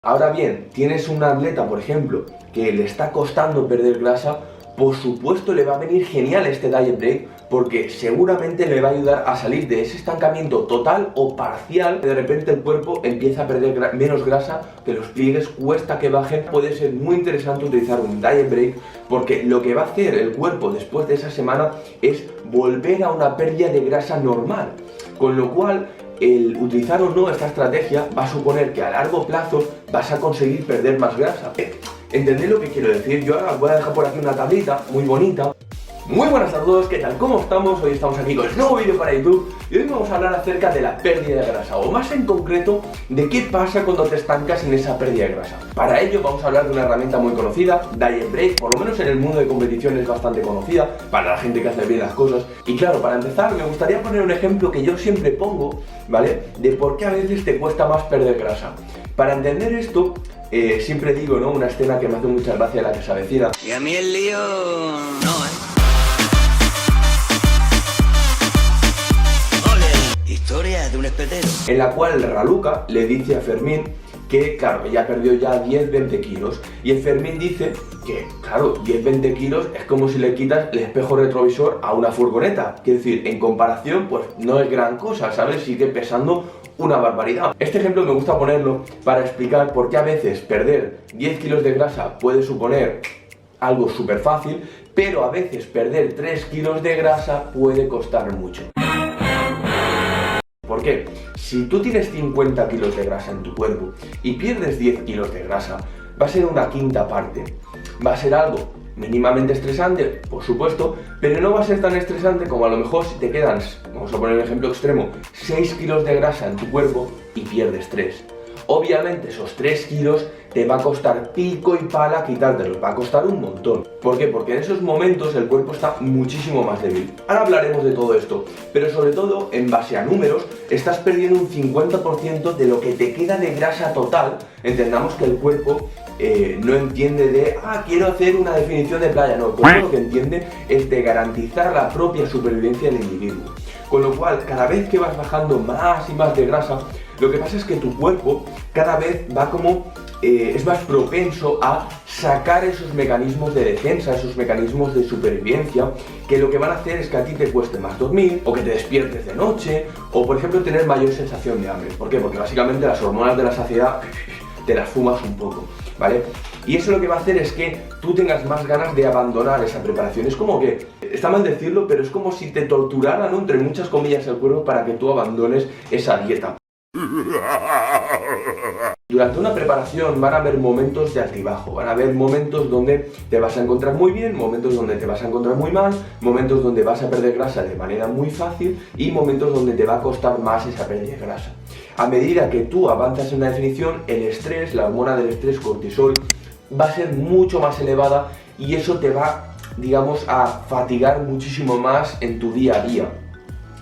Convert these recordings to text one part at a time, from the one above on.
Ahora bien, tienes un atleta, por ejemplo, que le está costando perder grasa, por supuesto le va a venir genial este diet break porque seguramente le va a ayudar a salir de ese estancamiento total o parcial. De repente el cuerpo empieza a perder menos grasa, que los pliegues cuesta que bajen. Puede ser muy interesante utilizar un diet break porque lo que va a hacer el cuerpo después de esa semana es volver a una pérdida de grasa normal, con lo cual el utilizar o no esta estrategia va a suponer que a largo plazo vas a conseguir perder más grasa. ¿Entendéis lo que quiero decir? Yo ahora voy a dejar por aquí una tablita muy bonita. Muy buenas a todos, ¿qué tal? ¿Cómo estamos? Hoy estamos aquí con el nuevo vídeo para YouTube y hoy vamos a hablar acerca de la pérdida de grasa, o más en concreto de qué pasa cuando te estancas en esa pérdida de grasa. Para ello vamos a hablar de una herramienta muy conocida, Diet Break, por lo menos en el mundo de competición es bastante conocida para la gente que hace bien las cosas. Y claro, para empezar me gustaría poner un ejemplo que yo siempre pongo, ¿vale? De por qué a veces te cuesta más perder grasa. Para entender esto, siempre digo, ¿no? Una escena que me hace mucha gracia, la que se avecina. Y a mí el lío... no, Historia de un espetero. En la cual Raluca le dice a Fermín que, claro, ella perdió ya 10-20 kilos. Y el Fermín dice que, claro, 10-20 kilos es como si le quitas el espejo retrovisor a una furgoneta. Quiero decir, en comparación, pues no es gran cosa, ¿sabes? Sigue pesando una barbaridad. Este ejemplo me gusta ponerlo para explicar por qué a veces perder 10 kilos de grasa puede suponer algo súper fácil, pero a veces perder 3 kilos de grasa puede costar mucho. ¿Por qué? Si tú tienes 50 kilos de grasa en tu cuerpo y pierdes 10 kilos de grasa, va a ser una quinta parte. Va a ser algo mínimamente estresante, por supuesto, pero no va a ser tan estresante como a lo mejor si te quedan, vamos a poner un ejemplo extremo, 6 kilos de grasa en tu cuerpo y pierdes 3. Obviamente esos 3 kilos te va a costar pico y pala quitártelos, va a costar un montón. ¿Por qué? Porque en esos momentos el cuerpo está muchísimo más débil. Ahora hablaremos de todo esto, pero sobre todo, en base a números, estás perdiendo un 50% de lo que te queda de grasa total. Entendamos que el cuerpo no entiende de, quiero hacer una definición de playa. No, el cuerpo lo que entiende es de garantizar la propia supervivencia del individuo. Con lo cual, cada vez que vas bajando más y más de grasa, lo que pasa es que tu cuerpo cada vez va como, es más propenso a sacar esos mecanismos de defensa, esos mecanismos de supervivencia, que lo que van a hacer es que a ti te cueste más dormir, o que te despiertes de noche, o por ejemplo tener mayor sensación de hambre. ¿Por qué? Porque básicamente las hormonas de la saciedad te las fumas un poco, ¿vale? Y eso lo que va a hacer es que tú tengas más ganas de abandonar esa preparación. Es como que, está mal decirlo, pero es como si te torturaran, ¿no?, entre muchas comillas, el cuerpo para que tú abandones esa dieta. Durante una preparación van a haber momentos de altibajo, van a haber momentos donde te vas a encontrar muy bien, momentos donde te vas a encontrar muy mal, momentos donde vas a perder grasa de manera muy fácil y momentos donde te va a costar más esa pérdida de grasa. A medida que tú avanzas en la definición, el estrés, la hormona del estrés, cortisol, va a ser mucho más elevada y eso te va, digamos, a fatigar muchísimo más en tu día a día.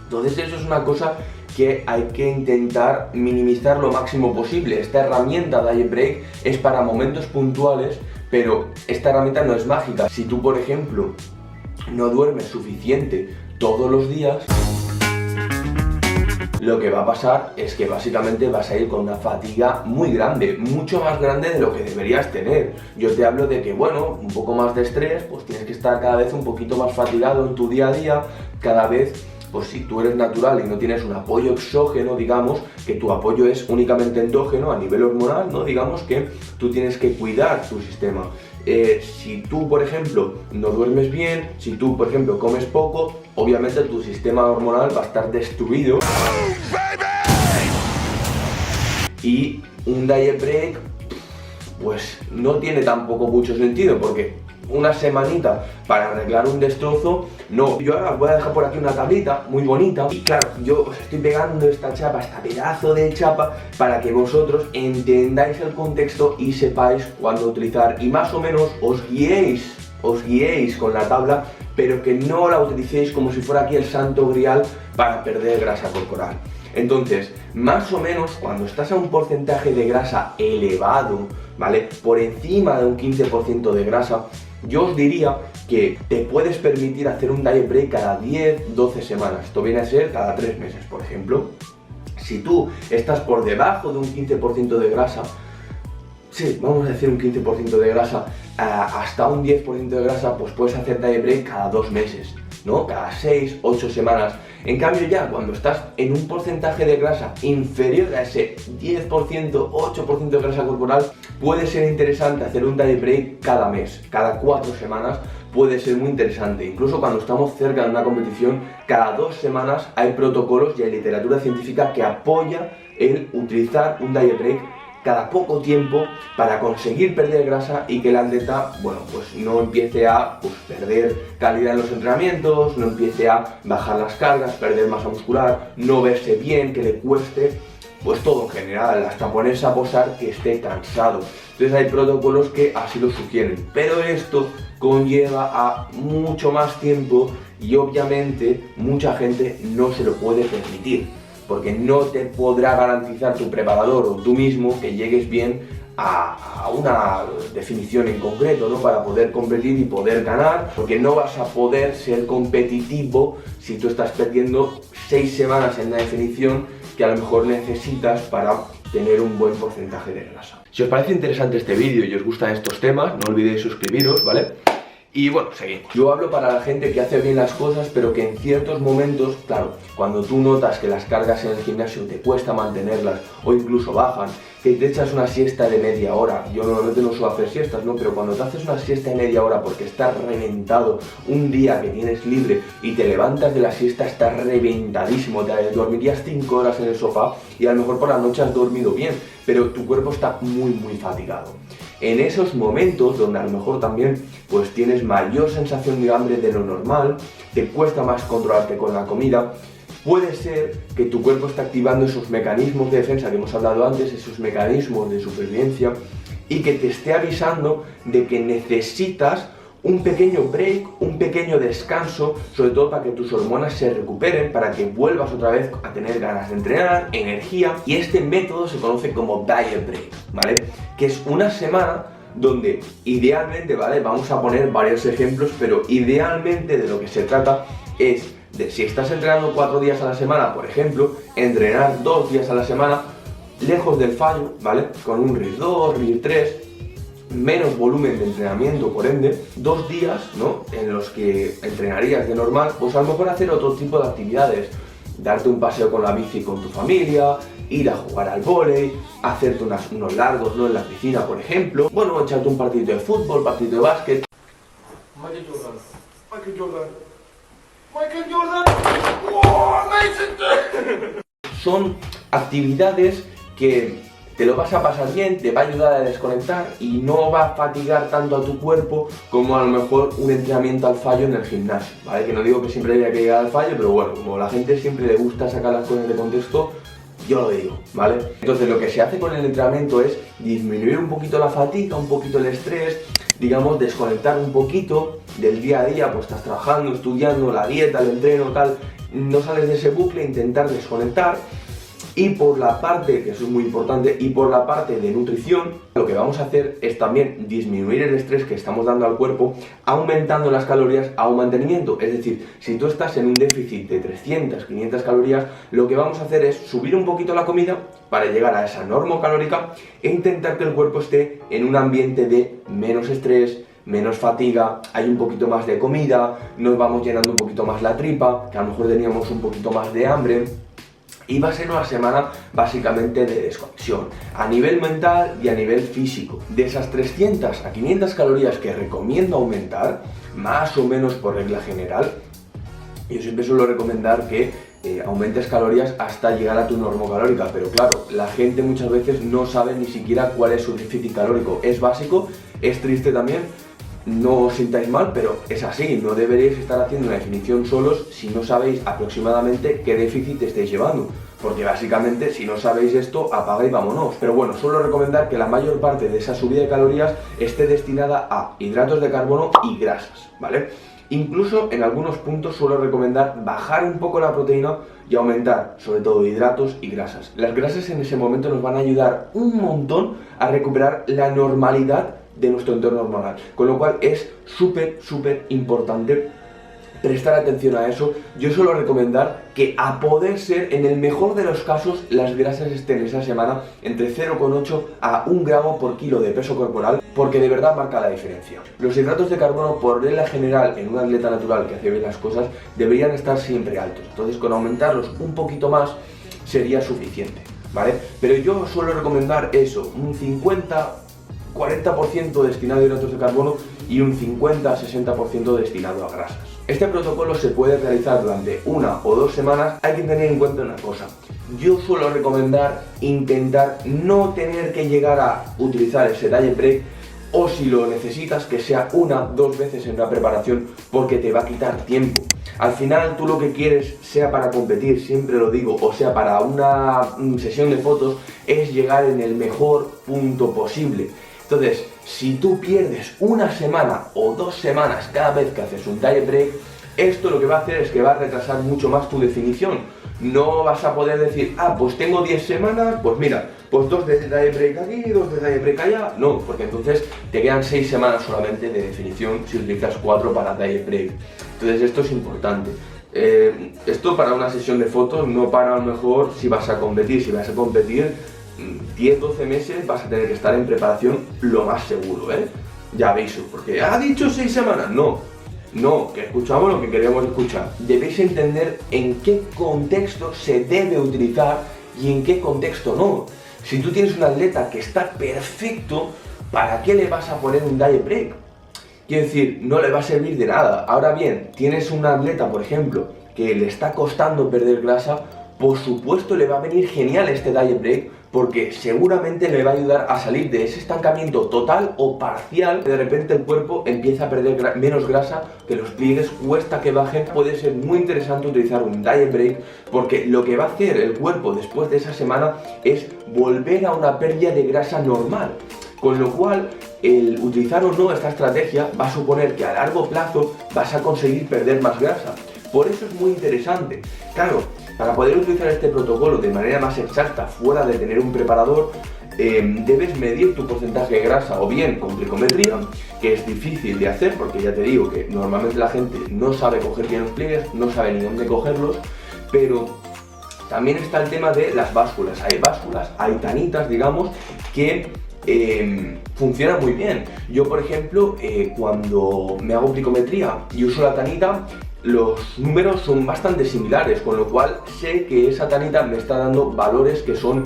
Entonces eso es una cosa que hay que intentar minimizar lo máximo posible. Esta herramienta Diet Break es para momentos puntuales, pero esta herramienta no es mágica. Si tú, por ejemplo, no duermes suficiente todos los días, lo que va a pasar es que básicamente vas a ir con una fatiga muy grande, mucho más grande de lo que deberías tener. Yo te hablo de que, bueno, un poco más de estrés, pues tienes que estar cada vez un poquito más fatigado en tu día a día, cada vez. Pues si tú eres natural y no tienes un apoyo exógeno, digamos, que tu apoyo es únicamente endógeno a nivel hormonal, ¿no? Digamos que tú tienes que cuidar tu sistema. Si tú, por ejemplo, no duermes bien, si tú, por ejemplo, comes poco, obviamente tu sistema hormonal va a estar destruido. Y un diet break, pues no tiene tampoco mucho sentido, porque una semanita para arreglar un destrozo, no. Yo ahora voy a dejar por aquí una tablita muy bonita y claro, yo os estoy pegando esta chapa, esta pedazo de chapa, para que vosotros entendáis el contexto y sepáis cuándo utilizar y más o menos os guiéis con la tabla, pero que no la utilicéis como si fuera aquí el santo grial para perder grasa corporal. Entonces, más o menos cuando estás a un porcentaje de grasa elevado, ¿vale?, por encima de un 15% de grasa, yo os diría que te puedes permitir hacer un diet break cada 10-12 semanas. Esto viene a ser cada 3 meses, por ejemplo. Si tú estás por debajo de un 15% de grasa, sí, vamos a decir un 15% de grasa, hasta un 10% de grasa, pues puedes hacer diet break cada 2 meses, ¿no? Cada 6, 8 semanas. En cambio ya cuando estás en un porcentaje de grasa inferior a ese 10%, 8% de grasa corporal, puede ser interesante hacer un diet break cada mes, cada 4 semanas, puede ser muy interesante. Incluso cuando estamos cerca de una competición, cada 2 semanas hay protocolos y hay literatura científica que apoya el utilizar un diet break cada poco tiempo para conseguir perder grasa y que el atleta, bueno, pues no empiece a perder calidad en los entrenamientos, no empiece a bajar las cargas, perder masa muscular, no verse bien, que le cueste, pues todo en general, hasta ponerse a posar, que esté cansado. Entonces hay protocolos que así lo sugieren, pero esto conlleva a mucho más tiempo y obviamente mucha gente no se lo puede permitir, porque no te podrá garantizar tu preparador o tú mismo que llegues bien a una definición en concreto, ¿no? Para poder competir y poder ganar, porque no vas a poder ser competitivo si tú estás perdiendo 6 semanas en la definición que a lo mejor necesitas para tener un buen porcentaje de grasa. Si os parece interesante este vídeo y os gustan estos temas, no olvidéis suscribiros, ¿vale? Y bueno, seguimos. Yo hablo para la gente que hace bien las cosas, pero que en ciertos momentos, claro, cuando tú notas que las cargas en el gimnasio te cuesta mantenerlas o incluso bajan, que te echas una siesta de media hora. Yo normalmente no suelo hacer siestas, ¿no? Pero cuando te haces una siesta de media hora porque estás reventado, un día que tienes libre y te levantas de la siesta, estás reventadísimo, te dormirías 5 horas en el sofá y a lo mejor por la noche has dormido bien, pero tu cuerpo está muy fatigado. En esos momentos donde a lo mejor también pues tienes mayor sensación de hambre de lo normal, te cuesta más controlarte con la comida, puede ser que tu cuerpo esté activando esos mecanismos de defensa que hemos hablado antes, esos mecanismos de supervivencia, y que te esté avisando de que necesitas un pequeño break, un pequeño descanso, sobre todo para que tus hormonas se recuperen, para que vuelvas otra vez a tener ganas de entrenar, energía. Y este método se conoce como diet break, ¿vale? Que es una semana donde idealmente, ¿vale? Vamos a poner varios ejemplos, pero idealmente de lo que se trata es de, si estás entrenando 4 días a la semana, por ejemplo, entrenar 2 días a la semana, lejos del fallo, ¿vale? Con un RIR 2, RIR 3, menos volumen de entrenamiento, por ende, 2 días, ¿no? En los que entrenarías de normal, pues a lo mejor hacer otro tipo de actividades, darte un paseo con la bici con tu familia, ir a jugar al vóley, hacerte unos largos, ¿no? En la piscina, por ejemplo, bueno, echarte un partidito de fútbol, partidito de básquet. Michael Jordan. Michael Jordan. Michael Jordan. ¡Oh, amazing! Son actividades que te lo vas a pasar bien, te va a ayudar a desconectar y no va a fatigar tanto a tu cuerpo como a lo mejor un entrenamiento al fallo en el gimnasio, ¿vale? Que no digo que siempre haya que llegar al fallo, pero bueno, como a la gente siempre le gusta sacar las cosas de contexto, yo lo digo, ¿vale? Entonces lo que se hace con el entrenamiento es disminuir un poquito la fatiga, un poquito el estrés, digamos, desconectar un poquito del día a día, pues estás trabajando, estudiando, la dieta, el entreno, tal, no sales de ese bucle, intentar desconectar. Y por la parte, que eso es muy importante, y por la parte de nutrición, lo que vamos a hacer es también disminuir el estrés que estamos dando al cuerpo, aumentando las calorías a un mantenimiento. Es decir, si tú estás en un déficit de 300, 500 calorías, lo que vamos a hacer es subir un poquito la comida para llegar a esa normocalórica e intentar que el cuerpo esté en un ambiente de menos estrés, menos fatiga, hay un poquito más de comida, nos vamos llenando un poquito más la tripa, que a lo mejor teníamos un poquito más de hambre. Y va a ser una semana básicamente de desconexión, a nivel mental y a nivel físico. De esas 300 a 500 calorías que recomiendo aumentar, más o menos por regla general, yo siempre suelo recomendar que aumentes calorías hasta llegar a tu normocalórica, pero claro, la gente muchas veces no sabe ni siquiera cuál es su déficit calórico. Es básico, es triste también, no os sintáis mal, pero es así, no deberéis estar haciendo una definición solos si no sabéis aproximadamente qué déficit estáis llevando, porque básicamente si no sabéis esto, apaga y vámonos. Pero bueno, suelo recomendar que la mayor parte de esa subida de calorías esté destinada a hidratos de carbono y grasas, ¿vale? Incluso en algunos puntos suelo recomendar bajar un poco la proteína y aumentar sobre todo hidratos y grasas. Las grasas en ese momento nos van a ayudar un montón a recuperar la normalidad de nuestro entorno hormonal, con lo cual es súper importante prestar atención a eso. Yo suelo recomendar que, a poder ser, en el mejor de los casos, las grasas estén esa semana entre 0,8 a 1 gramo por kilo de peso corporal, porque de verdad marca la diferencia. Los hidratos de carbono, por regla general, en un atleta natural que hace bien las cosas, deberían estar siempre altos. Entonces, con aumentarlos un poquito más sería suficiente, ¿vale? Pero yo suelo recomendar eso, un 40% destinado a hidratos de carbono y un 50-60% destinado a grasas. Este protocolo se puede realizar durante 1 o 2 semanas. Hay que tener en cuenta una cosa: yo suelo recomendar intentar no tener que llegar a utilizar ese diet break, o si lo necesitas, que sea 1 o 2 veces en una preparación, porque te va a quitar tiempo. Al final, tú lo que quieres, sea para competir, siempre lo digo, o sea para una sesión de fotos, es llegar en el mejor punto posible. Entonces, si tú pierdes 1 semana o 2 semanas cada vez que haces un diet break, esto lo que va a hacer es que va a retrasar mucho más tu definición. No vas a poder decir, pues tengo 10 semanas, pues mira, pues 2 de diet break aquí, 2 de diet break allá. No, porque entonces te quedan 6 semanas solamente de definición si utilizas 4 para diet break. Entonces esto es importante. Esto para una sesión de fotos, no para, a lo mejor, si vas a competir. Si vas a competir 10-12 meses vas a tener que estar en preparación, lo más seguro, ¿eh? Ya aviso, porque ha dicho 6 semanas, no, que escuchamos lo que queremos escuchar. Debéis entender en qué contexto se debe utilizar y en qué contexto no. Si tú tienes un atleta que está perfecto, ¿para qué le vas a poner un diet break? Quiero decir, no le va a servir de nada. Ahora bien, tienes un atleta, por ejemplo, que le está costando perder grasa, por supuesto le va a venir genial este diet break, porque seguramente le va a ayudar a salir de ese estancamiento total o parcial. De repente el cuerpo empieza a perder menos grasa, que los pliegues cuesta que bajen. Puede ser muy interesante utilizar un diet break, porque lo que va a hacer el cuerpo después de esa semana es volver a una pérdida de grasa normal. Con lo cual, el utilizar o no esta estrategia va a suponer que a largo plazo vas a conseguir perder más grasa. Por eso es muy interesante. Claro, para poder utilizar este protocolo de manera más exacta, fuera de tener un preparador, debes medir tu porcentaje de grasa, o bien con glicometría, que es difícil de hacer, porque ya te digo que normalmente la gente no sabe coger bien los pliegues, no sabe ni dónde cogerlos, pero también está el tema de las básculas. Hay básculas, hay tanitas, digamos, que funciona muy bien. Yo, por ejemplo, cuando me hago glicometría y uso la tanita, los números son bastante similares, con lo cual sé que esa tanita me está dando valores que son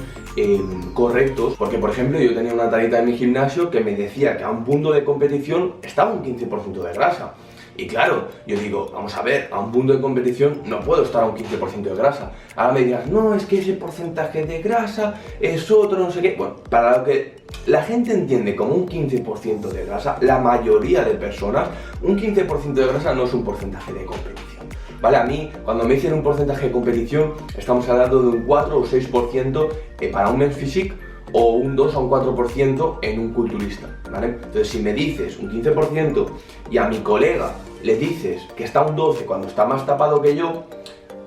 correctos. Porque, por ejemplo, yo tenía una tanita en mi gimnasio que me decía que a un punto de competición estaba un 15% de grasa. Y claro, yo digo, vamos a ver, a un punto de competición no puedo estar a un 15% de grasa. Ahora me dirás, no, es que ese porcentaje de grasa es otro, no sé qué. Bueno, para lo que la gente entiende como un 15% de grasa, la mayoría de personas, un 15% de grasa no es un porcentaje de competición. ¿Vale? A mí, cuando me dicen un porcentaje de competición, estamos hablando de un 4 o 6% para un men's physique, o un 2 o un 4% en un culturista, ¿vale? Entonces, si me dices un 15% y a mi colega le dices que está un 12 cuando está más tapado que yo,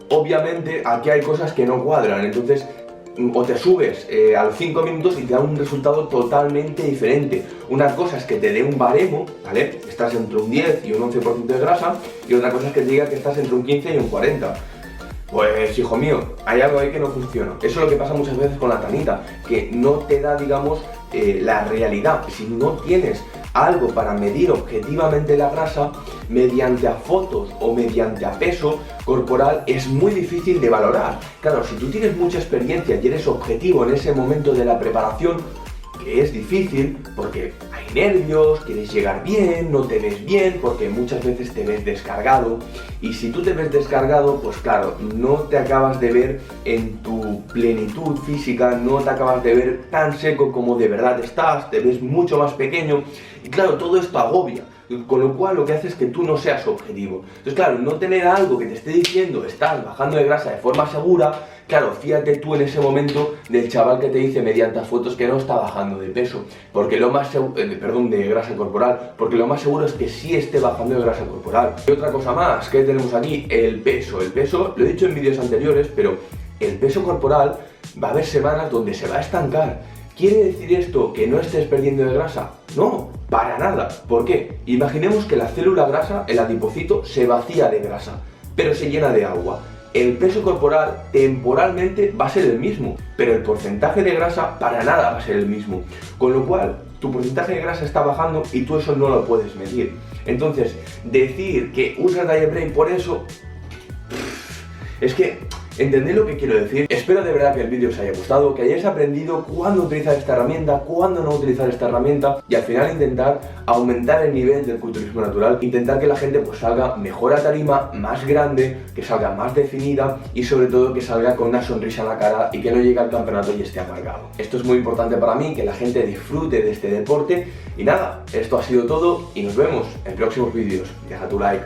obviamente aquí hay cosas que no cuadran. Entonces, o te subes a los 5 minutos y te da un resultado totalmente diferente. Una cosa es que te dé un baremo, ¿vale? Estás entre un 10 y un 11% de grasa, y otra cosa es que te diga que estás entre un 15 y un 40. Pues, hijo mío, hay algo ahí que no funciona. Eso es lo que pasa muchas veces con la tanita, que no te da, digamos, la realidad. Si no tienes algo para medir objetivamente la grasa, mediante a fotos o mediante a peso corporal, es muy difícil de valorar. Claro, si tú tienes mucha experiencia y eres objetivo en ese momento de la preparación, que es difícil porque hay nervios, quieres llegar bien, no te ves bien, porque muchas veces te ves descargado, y si tú te ves descargado, pues claro, no te acabas de ver en tu plenitud física, no te acabas de ver tan seco como de verdad estás, te ves mucho más pequeño, y claro, todo esto agobia. Con lo cual lo que hace es que tú no seas objetivo. Entonces, claro, no tener algo que te esté diciendo estás bajando de grasa de forma segura, claro, fíjate tú en ese momento del chaval que te dice mediante fotos que no está bajando de peso, porque lo más de grasa corporal, porque lo más seguro es que sí esté bajando de grasa corporal. Y otra cosa más que tenemos aquí, el peso. El peso, lo he dicho en vídeos anteriores, pero el peso corporal va a haber semanas donde se va a estancar. ¿Quiere decir esto que no estés perdiendo de grasa? No. Para nada. ¿Por qué? Imaginemos que la célula grasa, el adipocito, se vacía de grasa, pero se llena de agua. El peso corporal temporalmente va a ser el mismo, pero el porcentaje de grasa para nada va a ser el mismo. Con lo cual, tu porcentaje de grasa está bajando y tú eso no lo puedes medir. Entonces, decir que usas Diet Brain por eso, es que, ¿entendéis lo que quiero decir? Espero de verdad que el vídeo os haya gustado, que hayáis aprendido cuándo utilizar esta herramienta, cuándo no utilizar esta herramienta y al final intentar aumentar el nivel del culturismo natural, intentar que la gente pues salga mejor a tarima, más grande, que salga más definida y sobre todo que salga con una sonrisa en la cara y que no llegue al campeonato y esté amargado. Esto es muy importante para mí, que la gente disfrute de este deporte y nada, esto ha sido todo y nos vemos en próximos vídeos. Deja tu like.